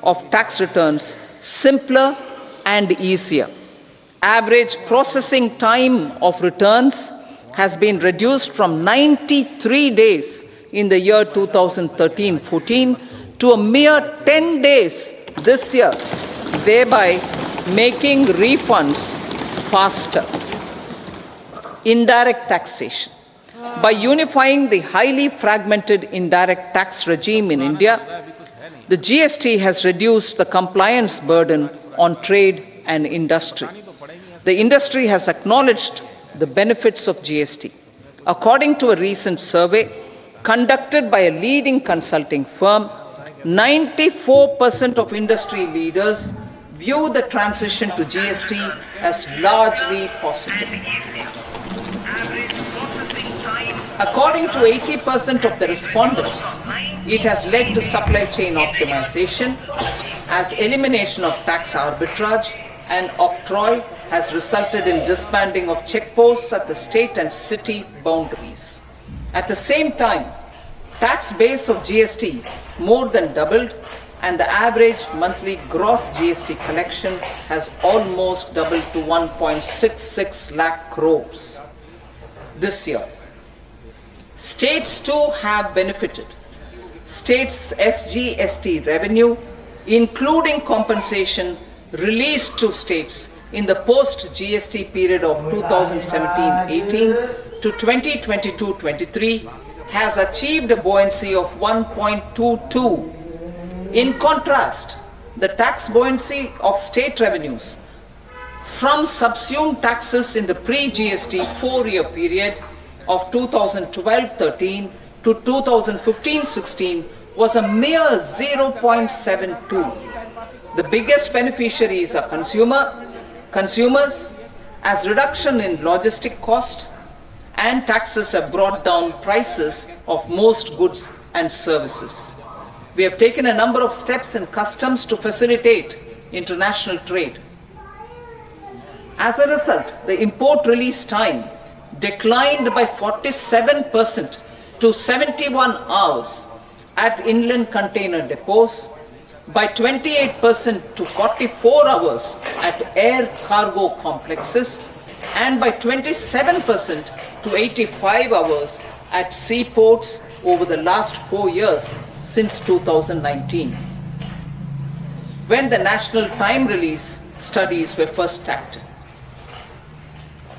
of tax returns simpler and easier. Average processing time of returns has been reduced from 93 days in the year 2013-14 to a mere 10 days this year, thereby making refunds faster. Indirect taxation. By unifying the highly fragmented indirect tax regime in India, the GST has reduced the compliance burden on trade and industry. The industry has acknowledged the benefits of GST. According to a recent survey conducted by a leading consulting firm, 94% of industry leaders view the transition to GST as largely positive. According to 80% of the respondents, it has led to supply chain optimization, as elimination of tax arbitrage and octroi has resulted in disbanding of checkposts at the state and city boundaries. At the same time, tax base of GST more than doubled, and the average monthly gross GST collection has almost doubled to 1.66 lakh crores this year. States too have benefited. States' SGST revenue, including compensation released to states in the post-GST period of 2017-18 to 2022-23, has achieved a buoyancy of 1.22. In contrast, the tax buoyancy of state revenues from subsumed taxes in the pre-GST 4-year period of 2012-13 to 2015-16 was a mere 0.72. The biggest beneficiaries are consumers, as reduction in logistic cost and taxes have brought down prices of most goods and services. We have taken a number of steps in customs to facilitate international trade. As a result, the import release time declined by 47% to 71 hours at inland container depots, by 28% to 44 hours at air cargo complexes, and by 27% to 85 hours at seaports over the last 4 years since 2019, when the national time release studies were first started.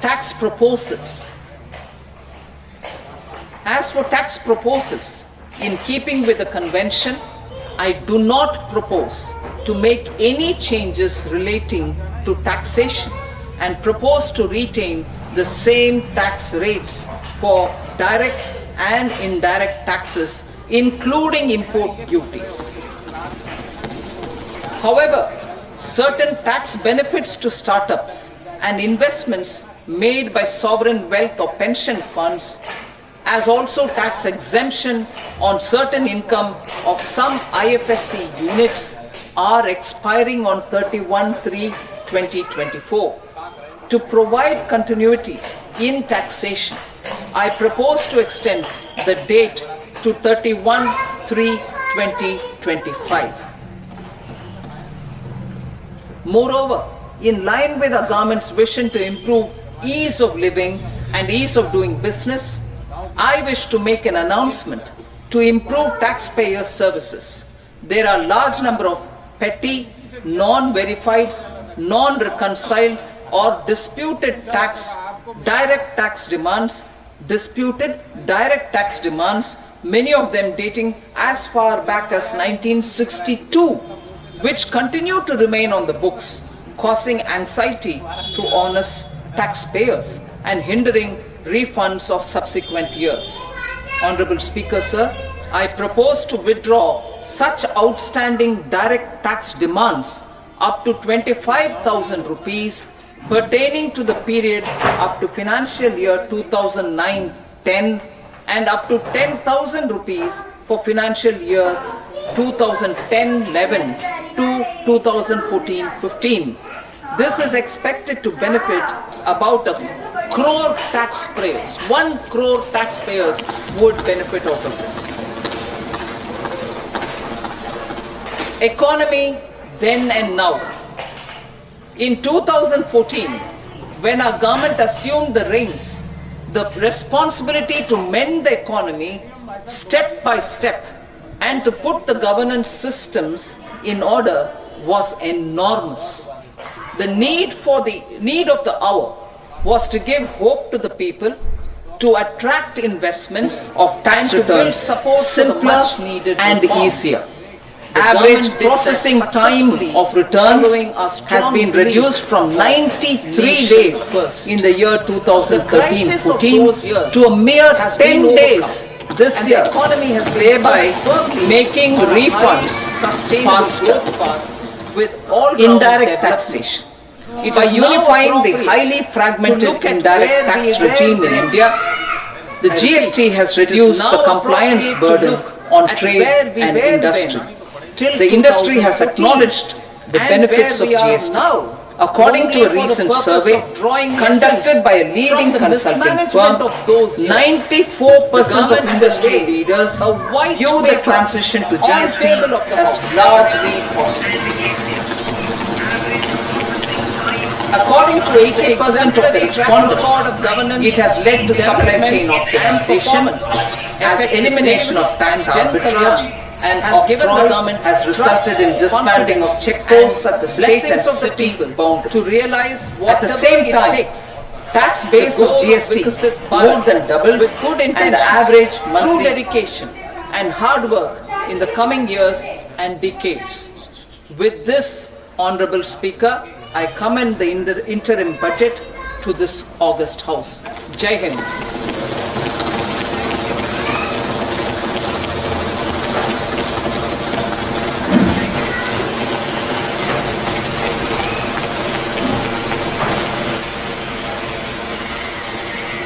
Tax proposals. As for tax proposals, in keeping with the convention, I do not propose to make any changes relating to taxation and propose to retain the same tax rates for direct and indirect taxes, including import duties. However, certain tax benefits to startups and investments made by sovereign wealth or pension funds, as also tax exemption on certain income of some IFSC units, are expiring on 31/3/2024. To provide continuity in taxation, I propose to extend the date to 31/3/2025. Moreover, in line with our government's vision to improve ease of living and ease of doing business, I wish to make an announcement to improve taxpayer services. There are a large number of petty, non-verified, non-reconciled or disputed direct tax demands, many of them dating as far back as 1962, which continue to remain on the books, causing anxiety to honest taxpayers and hindering refunds of subsequent years. Honorable Speaker, sir, I propose to withdraw such outstanding direct tax demands up to 25,000 rupees pertaining to the period up to financial year 2009-10 and up to 10,000 rupees for financial years 2010-11 to 2014-15. This is expected to benefit about 1 crore taxpayers. 1 crore taxpayers would benefit out of this. economy then and now. In 2014, when our government assumed the reins, the responsibility to mend the economy step by step and to put the governance systems in order was enormous. The need of the hour was to give hope to the people, to attract investments of tax returns simpler and easier. Average processing time of returns has been reduced from 93 days in the year 2013-14 to a mere 10 days this year, thereby making refunds faster. With all indirect taxation, by unifying the highly fragmented indirect tax regime in India, the GST has reduced the compliance burden on trade and industry. The industry has acknowledged the benefits of GST. According to a recent survey conducted by a leading consulting firm, 94% of industry leaders view the transition to GST as largely possible. According to 80% of the respondents, it has led to supply chain optimization, as elimination of tax arbitrage and octroi has resulted in disbanding of checkposts at the state and city boundaries. At the same time, tax base of GST more than doubled, and the average monthly dedication and hard work in the coming years and decades. With this, Honorable Speaker, I commend the interim budget to this august House. Jai Hind.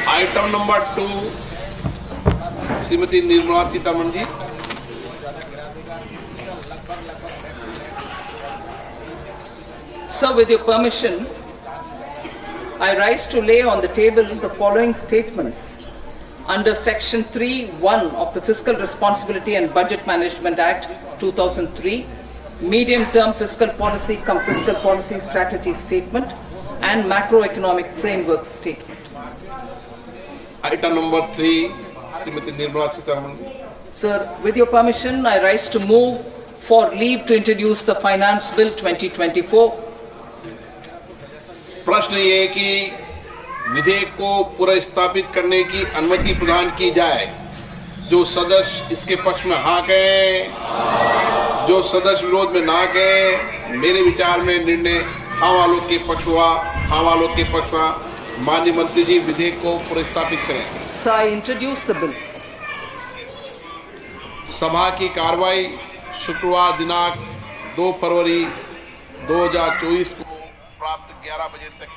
Item number 2, Srimati Nirmala Sitharaman ji. Sir, with your permission, I rise to lay on the table the following statements under Section 3(1) of the Fiscal Responsibility and Budget Management Act 2003, Medium-Term Fiscal Policy cum Fiscal Policy Strategy Statement and Macroeconomic Framework Statement. Item number 3, Srimati Nirmala Sitharaman. Sir, with your permission, I rise to move for leave to introduce the Finance Bill 2024. प्रश्न ये है कि विधेयक को पुनर्स्थापित करने की अनुमति प्रदान की जाए। जो सदस्य इसके पक्ष में हाँ कहें, जो सदस्य विरोध में ना कहें, मेरे विचार में निर्णय हाँ वालों के पक्ष हुआ, हाँ वालों के पक्ष हुआ। माननीय मंत्री जी विधेयक को पुनर्स्थापित करें। Sir, I introduce the bill. सभा की कार्रवाई शुक्रवार दिनांक 2 फरवरी 2024 को प्राप्त 11 बजे तक